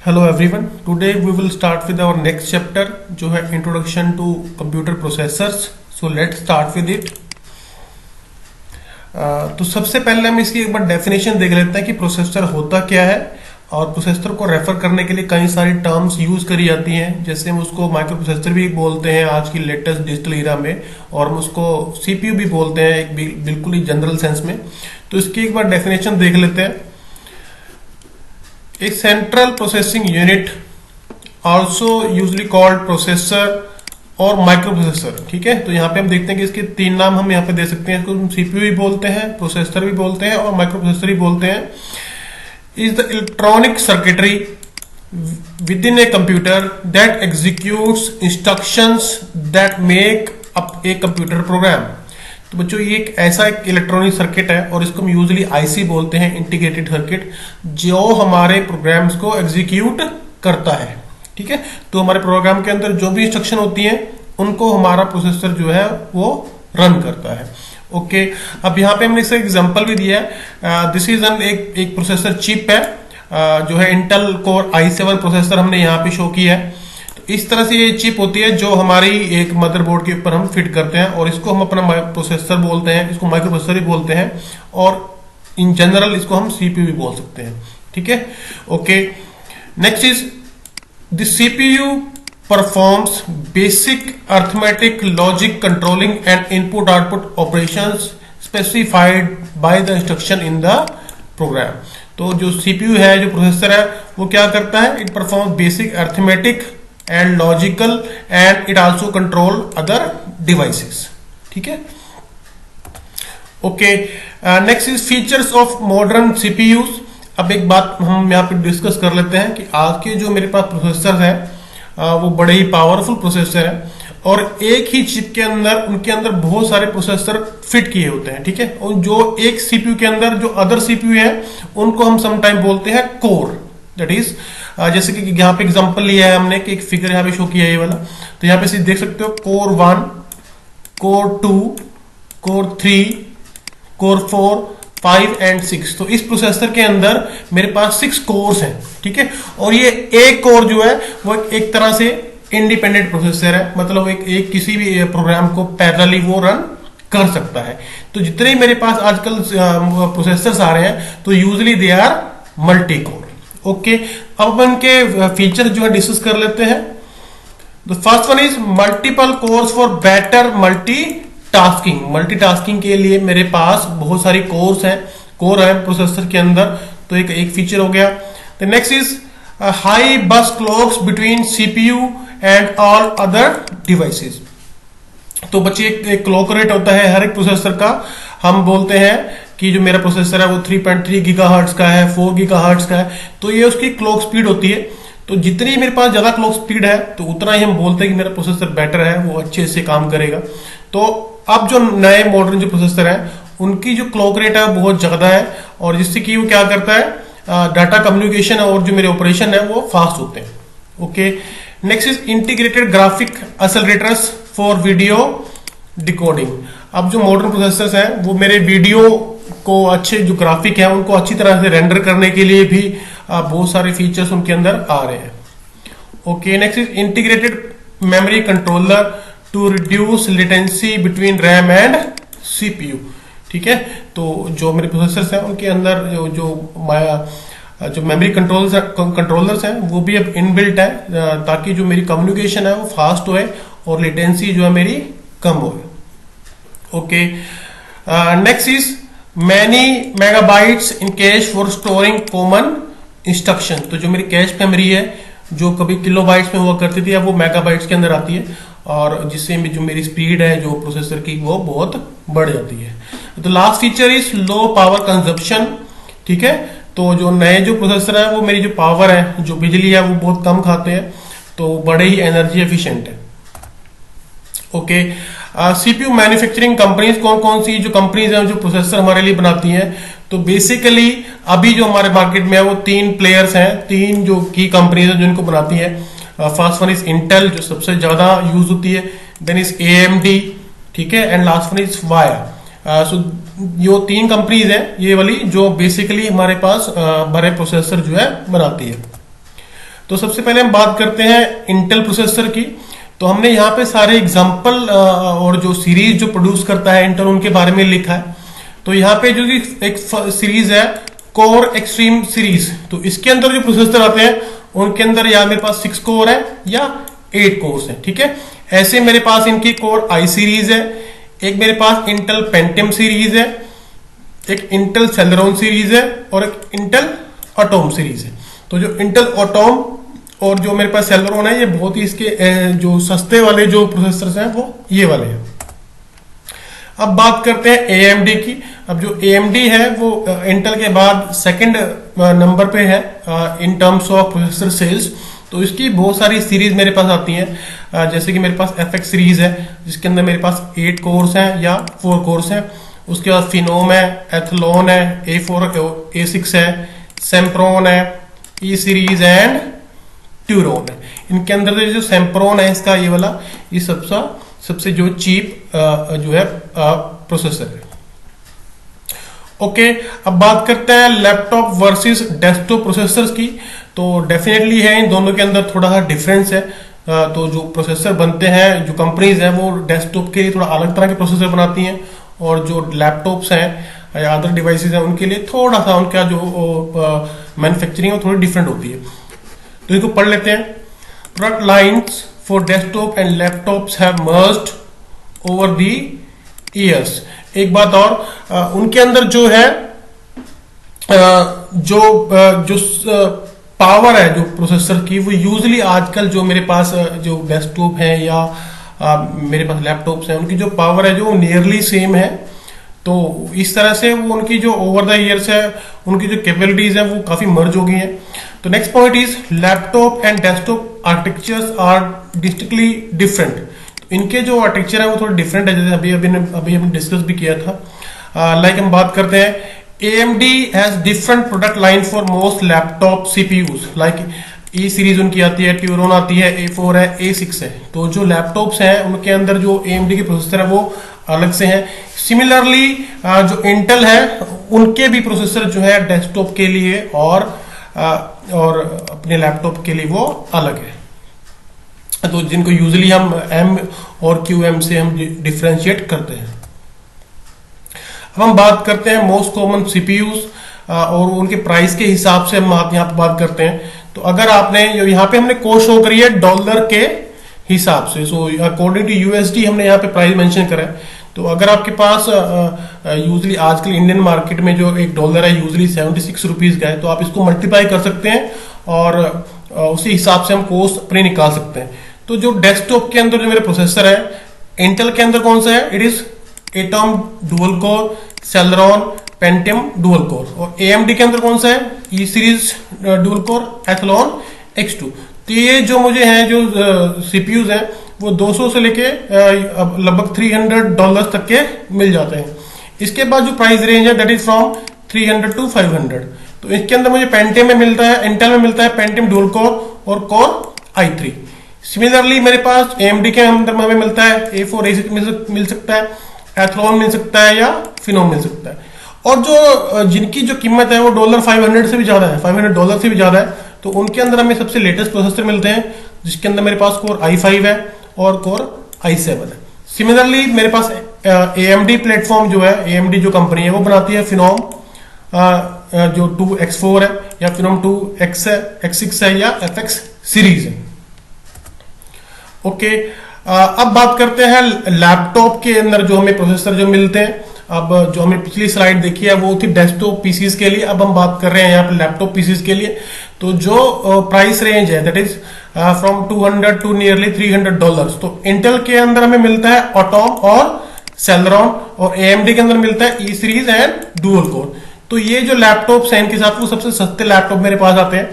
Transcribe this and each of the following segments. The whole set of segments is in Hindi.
Hello everyone, today we will start with our next chapter जो है introduction to computer processors. So let's start with it. तो सबसे पहले हम इसकी एक बार डेफिनेशन देख लेते हैं कि प्रोसेसर होता क्या है। और प्रोसेसर को रेफर करने के लिए कई सारी टर्म्स यूज करी जाती हैं, जैसे हम उसको माइक्रो प्रोसेसर भी बोलते हैं आज की लेटेस्ट डिजिटल ईरा में, और हम उसको सीपीयू भी बोलते हैं एक बिल्कुल ही जनरल सेंस में। तो इसकी एक बार डेफिनेशन देख लेते हैं। A central processing unit, also usually called processor और microprocessor, ठीक है। तो यहाँ पे हम देखते हैं कि इसके तीन नाम हम यहाँ पे दे सकते हैं। इसको हम सीपीयू भी बोलते हैं, प्रोसेसर भी बोलते हैं और माइक्रोप्रोसेसर भी बोलते हैं। Is the electronic circuitry within a computer that executes instructions that make up a computer program। तो बच्चों ये एक ऐसा एक इलेक्ट्रॉनिक सर्किट है और इसको हम यूजुअली आईसी बोलते हैं, इंटीग्रेटेड सर्किट, जो हमारे प्रोग्राम्स को एग्जीक्यूट करता है। ठीक है, तो हमारे प्रोग्राम के अंदर जो भी इंस्ट्रक्शन होती हैं उनको हमारा प्रोसेसर जो है वो रन करता है। ओके, अब यहाँ पे हमने इसका एग्जांपल भी दिया है। दिस इज एक प्रोसेसर चिप है जो है इंटेल कोर i7 प्रोसेसर हमने यहाँ पे शो किया है। इस तरह से ये चिप होती है जो हमारी एक मदरबोर्ड के ऊपर हम फिट करते हैं और इसको हम अपना प्रोसेसर बोलते हैं, इसको माइक्रो प्रोसेसर भी बोलते हैं, और इन जनरल इसको हम सीपीयू भी बोल सकते हैं। ठीक है, okay. Next is the CPU performs basic arithmetic logic controlling and input output operations specified by the instruction in the program. तो जो सीपीयू है, जो प्रोसेसर है, वो क्या करता है? It performs basic arithmetic and logical and it also control other devices। ठीक है, okay. Next is features of modern CPUs. अब एक बात हम यहाँ पे डिस्कस कर लेते हैं कि आज के जो मेरे पास प्रोसेसर है वो बड़े ही पावरफुल प्रोसेसर है और एक ही चिप के अंदर उनके अंदर बहुत सारे प्रोसेसर फिट किए होते हैं। ठीक है, और जो एक सीपीयू के अंदर जो अदर सीपीयू है उनको हम समटाइम बोलते हैं कोर। दैट इज जैसे कि यहाँ पे एग्जांपल लिया है हमने कि एक फिगर यहाँ पे शो किया है ये वाला। तो यहाँ पे देख सकते हो core 1, core 2, core 3, core 4, 5 and 6। तो इस प्रोसेसर के अंदर मेरे पास 6 कोर्स हैं। ठीक है, और ये एक कोर जो है वो एक तरह से इंडिपेंडेंट प्रोसेसर है, मतलब एक किसी भी प्रोग्राम को पैरेलली वो रन कर सकता है। तो जितने मेरे पास आजकल प्रोसेसर्स आ रहे हैं तो usually they are multi core. Okay, अब इनके फीचर जो है डिस्कस कर लेते हैं। The first one is multiple cores for better multitasking. Multitasking के लिए मेरे पास बहुत सारी कोर है प्रोसेसर के अंदर, तो एक फीचर हो गया। द नेक्स्ट इज हाई बस clocks between CPU and all other devices. तो बच्चे एक क्लॉक रेट होता है हर एक प्रोसेसर का। हम बोलते हैं कि जो मेरा प्रोसेसर है वो 3.3 गीगाहर्ट्ज का है, 4 गीगाहर्ट्ज का है, तो ये उसकी क्लॉक स्पीड होती है। तो जितनी मेरे पास ज्यादा क्लॉक स्पीड है तो उतना ही हम बोलते हैं कि मेरा प्रोसेसर बेटर है, वो अच्छे से काम करेगा। तो अब जो नए मॉडर्न जो प्रोसेसर है उनकी जो क्लॉक रेट है बहुत ज्यादा है, और जिससे कि वो क्या करता है, डाटा कम्युनिकेशन और जो मेरे ऑपरेशन है वो फास्ट होते हैं। Okay, next is integrated graphic accelerators for video decoding. अब जो मॉडर्न प्रोसेसर्स हैं वो मेरे वीडियो को अच्छे जो ग्राफिक है उनको अच्छी तरह से रेंडर करने के लिए भी बहुत सारे फीचर्स उनके अंदर आ रहे हैं। Okay, next is integrated memory controller to reduce latency between RAM and CPU. ठीक है, तो जो मेरे प्रोसेसर्स हैं उनके अंदर जो मेमोरी कंट्रोलर्स हैं वो भी अब इनबिल्ट है, ताकि जो मेरी कम्युनिकेशन है वो फास्ट होए और लेटेंसी जो है मेरी कम हो। Okay, next is many megabytes in cash for storing common instruction. तो जो मेरी कैश मेमोरी है जो कभी किलोबाइट्स में हुआ करती थी अब वो मेगाबाइट्स के अंदर आती है, और जिससे जो मेरी स्पीड है जो प्रोसेसर की वो बहुत बढ़ जाती है। तो last feature is low power consumption. ठीक है, तो जो नए जो प्रोसेसर है वो मेरी जो पावर है, जो बिजली है, वो बहुत कम खाते हैं, तो बड़े ही एनर्जी एफिशिएंट है। ओके, सीपीयू मैन्युफैक्चरिंग कंपनीज कौन कौन सी जो कंपनीज हैं जो प्रोसेसर हमारे लिए बनाती हैं? तो बेसिकली अभी जो हमारे मार्केट में है वो 3 प्लेयर्स हैं, 3 जो की कंपनीज हैं जो इनको बनाती हैं। फर्स्ट वन इज इंटेल जो सबसे ज्यादा यूज होती है, देन इज एएमडी, ठीक है, and last one is VIA. So ये 3 कंपनीज हैं ये वाली जो बेसिकली हमारे पास बड़े प्रोसेसर जो है बनाती है। तो सबसे पहले हम बात करते हैं इंटेल प्रोसेसर की। तो हमने यहाँ पे सारे एग्जाम्पल और जो सीरीज जो प्रोड्यूस करता है इंटेल उनके बारे में लिखा है। तो यहाँ पे जो एक सीरीज है कोर एक्सट्रीम सीरीज, तो इसके अंदर जो प्रोसेसर आते हैं उनके अंदर या मेरे पास 6 कोर है या 8 कोर्स है, ठीक है। ऐसे मेरे पास इनकी कोर आई सीरीज है, एक मेरे पास इंटेल पेंटियम सीरीज है, एक इंटेल सेलेरॉन सीरीज है और एक इंटेल अटोम सीरीज है। तो जो इंटेल अटोम और जो मेरे पास सेलेरॉन है ये बहुत ही इसके जो सस्ते वाले जो प्रोसेसर्स हैं वो ये वाले हैं। अब बात करते हैं AMD की। अब जो AMD है वो इंटेल के बाद सेकंड नंबर पे है in terms of processor sales. तो इसकी बहुत सारी सीरीज मेरे पास आती हैं, जैसे कि मेरे पास FX सीरीज है जिसके अंदर मेरे पास 8 कोर्स हैं या 4 कोर्स हैं। उसके बाद फिनोम है, एथलॉन है, A4 A6 है, सेम्प्रॉन है, E सीरीज एंड ट्यूरोन है। इनके अंदर जो सेम्प्रॉन है इसका ये वाला ये सबसे जो चीप जो है प्रोसेसर है। ओके, अब बात करते हैं लैपटॉप वर्सेस डेस्कटॉप प्रोसेसर्स की। तो डेफिनेटली है इन दोनों के अंदर थोड़ा सा डिफरेंस है। तो जो प्रोसेसर बनते हैं जो कंपनीज हैं वो डेस्कटॉप के लिए थोड़ा अलग तरह के प्रोसेसर बनाती हैं और जो लैपटॉप्स हैं या अदर डिवाइसेस हैं उनके लिए थोड़ा सा उनका जो मैन्युफैक्चरिंग है वो थोड़ी डिफरेंट होती है। तो इसको पढ़ लेते हैं। Product lines for desktop and laptops have merged over the years. एक बात और उनके अंदर जो है जो पावर है जो प्रोसेसर की वो यूजली आजकल जो मेरे पास जो डेस्कटॉप है या मेरे पास लैपटॉप्स हैं उनकी जो पावर है जो नियरली सेम है। तो इस तरह से वो उनकी जो ओवर द ईयर्स है उनकी जो कैपेबिलिटीज है वो काफी मर्ज हो गई हैं। तो next point is laptop and desktop architectures are distinctly different. तो इनके जो आर्किटेक्चर है वो थोड़ा डिफरेंट है, जैसे अभी हमने डिस्कस भी किया था। लाइक हम बात करते हैं AMD has different product line for most laptop CPUs like E series उनकी आती है, ट्यूरोन आती है, A4 है, A6 है। तो जो लैपटॉप्स हैं उनके अंदर जो AMD के प्रोसेसर है वो अलग से हैं। सिमिलरली जो इंटेल है उनके भी प्रोसेसर जो है डेस्कटॉप के लिए और अपने लैपटॉप के लिए वो अलग है। तो जिनको यूजली हम M और QM से हम डिफ्रेंशिएट करते हैं। अब हम बात करते हैं मोस्ट कॉमन सीपीयूज और उनके प्राइस के हिसाब से हम यहाँ पे बात करते हैं। तो अगर आपने यहाँ पे हमने कोस्ट शो करी है डॉलर के हिसाब से, सो अकॉर्डिंग टू USD हमने यहाँ पे प्राइस मेंशन करा है। तो अगर आपके पास यूजली आजकल इंडियन मार्केट में जो एक डॉलर है यूजली 76 रुपीज का है, तो आप इसको मल्टीप्लाई कर सकते हैं और उसी हिसाब से हम कोस्ट अपने निकाल सकते हैं। तो जो डेस्कटॉप के अंदर जो मेरे प्रोसेसर है इंटेल के अंदर कौन सा है, it is atom dual core, Celeron, Pentium dual core. और AMD के अंदर कौन सा है, E series dual core, Athlon X2। तो ये जो मुझे हैं जो CPUs हैं वो 200 से लेके लगभग $300 तक के मिल जाते हैं। इसके बाद जो प्राइस रेंज है दैट इज फ्रॉम 300 to 500। तो इसके अंदर मुझे पेंटियम में मिलता है, इंटेल में मिलता है पेंटियम डुअल कोर और कोर i3। सिमिलरली मेरे पास AMD के अंदर हमें मिलता है A4 A6 मिल सकता है, एथलॉन मिल सकता है या फिनोम मिल सकता है। और जो जिनकी जो कीमत है वो $500 से भी ज्यादा है, $500 से भी ज्यादा है, तो उनके अंदर हमें सबसे लेटेस्ट प्रोसेसर मिलते हैं जिसके अंदर मेरे पास कोर i5 है और कोर i7 है। सिमिलरली मेरे पास AMD प्लेटफॉर्म जो है, AMD जो कंपनी है वो बनाती है फिनोम जो 2X4 है या फिनोम 2X है, X6 है या FX सीरीज है। ओके, अब बात करते हैं लैपटॉप के अंदर जो हमें प्रोसेसर जो मिलते हैं। अब जो हमें पिछली स्लाइड देखी है वो थी डेस्कटॉप पीसीज के लिए, अब हम बात कर रहे हैं यहाँ पे लैपटॉप पीसीज के लिए। तो जो प्राइस रेंज है that is from 200 to nearly $300। तो इंटेल के अंदर हमें मिलता है अटोम और सेलेरॉन और AMD के अंदर मिलता है E series and dual core. तो ये जो लैपटॉप्स हैं इनके साथ वो सबसे सस्ते लैपटॉप मेरे पास आते हैं।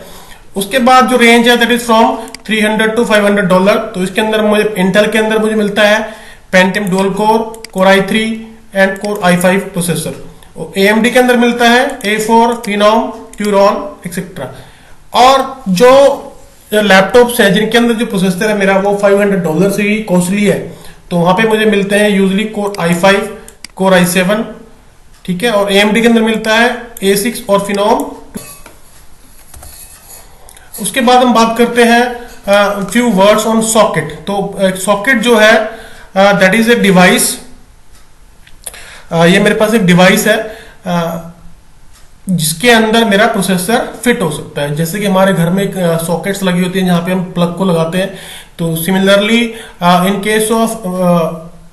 उसके बाद जो रेंज है दैट इज फ्रॉम 300 to $500। तो इसके अंदर मुझे इंटेल के अंदर मुझे मिलता है Pentium dual core, core i3 and core i5 processor. और AMD के अंदर मिलता है A4, फिनोम, ट्यूरोन एक्सेट्रा। और जो लैपटॉप्स हैं जिनके अंदर जो प्रोसेसर है मेरा वो $500 से ही कॉस्टली है, तो वहां पे मुझे मिलते हैं usually core i5, core i7, ठीक है। और AMD के अंदर मिलता है A6 और फिनोम। उसके बाद हम बात करते हैं फ्यू वर्ड्स ऑन सॉकेट। तो सॉकेट जो है दैट इज ए डिवाइस। ये मेरे पास एक डिवाइस है जिसके अंदर मेरा प्रोसेसर फिट हो सकता है। जैसे कि हमारे घर में सॉकेट्स लगी होती हैं जहां पे हम प्लग को लगाते हैं, तो similarly in case of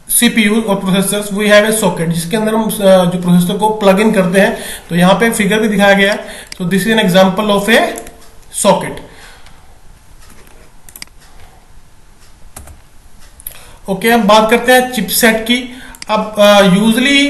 CPU और processors we have a socket जिसके अंदर हम जो प्रोसेसर को प्लग इन करते हैं। तो यहाँ पे फिगर भी दिखाया गया है। तो this is an example of A socket. Okay, अब बात करते हैं चिपसेट की। अब यूजली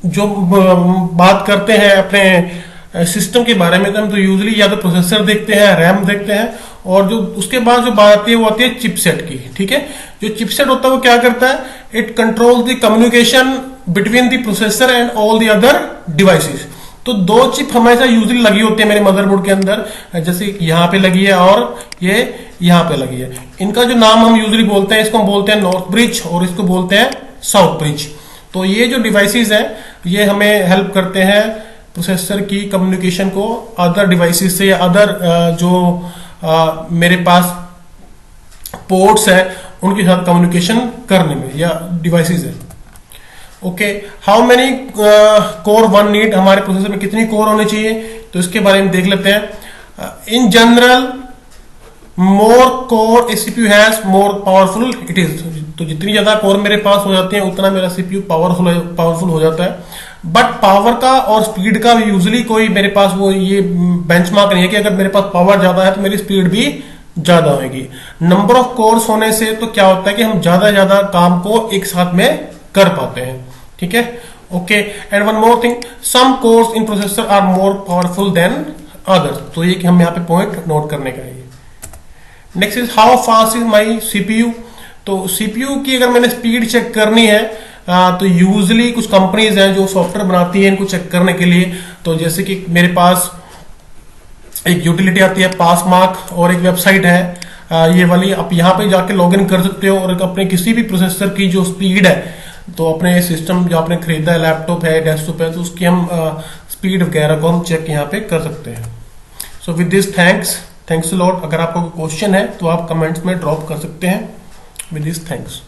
जो बात करते हैं अपने सिस्टम के बारे में, तो हम तो यूजली या तो प्रोसेसर देखते हैं, रैम देखते हैं, और जो उसके बाद जो बात आती है वो आती है चिपसेट की। ठीक है, जो चिपसेट होता है वो क्या करता है, it controls the communication between the processor and all the other devices. तो दो चिप हमेशा यूजली लगी होती है मेरे मदरबोर्ड के अंदर, जैसे यहाँ पे लगी है और ये यहाँ पे लगी है। इनका जो नाम हम यूजली बोलते हैं, इसको हम बोलते हैं नॉर्थ ब्रिज और इसको बोलते हैं साउथ ब्रिज। तो ये जो डिवाइसेस हैं ये हमें हेल्प करते हैं प्रोसेसर की कम्युनिकेशन को अदर डिवाइसेस से या अदर जो मेरे पास पोर्ट्स है उनके साथ कम्युनिकेशन करने में, या डिवाइसेस है। Okay, how many core one need, हमारे प्रोसेसर में कितनी कोर होने चाहिए, तो इसके बारे में देख लेते हैं। In general more core A CPU has more powerful it is. तो जितनी ज्यादा कोर मेरे पास हो जाते हैं उतना मेरा सीपीयू पावरफुल हो जाता है। बट पावर का और स्पीड का यूजली कोई मेरे पास वो ये बेंचमार्क नहीं है कि अगर मेरे पास पावर ज्यादा है तो मेरी स्पीड भी ज्यादा होगी। नंबर ऑफ कोर्स होने से तो क्या होता है कि हम ज्यादा ज्यादा काम को एक साथ में कर पाते हैं। ठीक है, okay. And one more thing, some cores in processor are more powerful than others. तो ये कि हम यहाँ पे पॉइंट नोट करने का है। Next is how fast is my CPU. तो सीपीयू की अगर मैंने स्पीड चेक करनी है तो यूजली कुछ कंपनीज हैं जो सॉफ्टवेयर बनाती हैं इनको चेक करने के लिए। तो जैसे कि मेरे पास एक यूटिलिटी आती है पासमार्क और एक वेबसाइट है ये वाली, आप यहाँ पे जाके लॉगिन कर सकते हो और अपने किसी भी प्रोसेसर की जो स्पीड है, तो अपने सिस्टम जो आपने खरीदा है, लैपटॉप है, डेस्कटॉप है, तो उसकी हम स्पीड वगैरह को हम चेक यहाँ पे कर सकते हैं। So with this thanks a lot. अगर आपको कोई क्वेश्चन है तो आप कमेंट्स में ड्रॉप कर सकते हैं। With this thanks.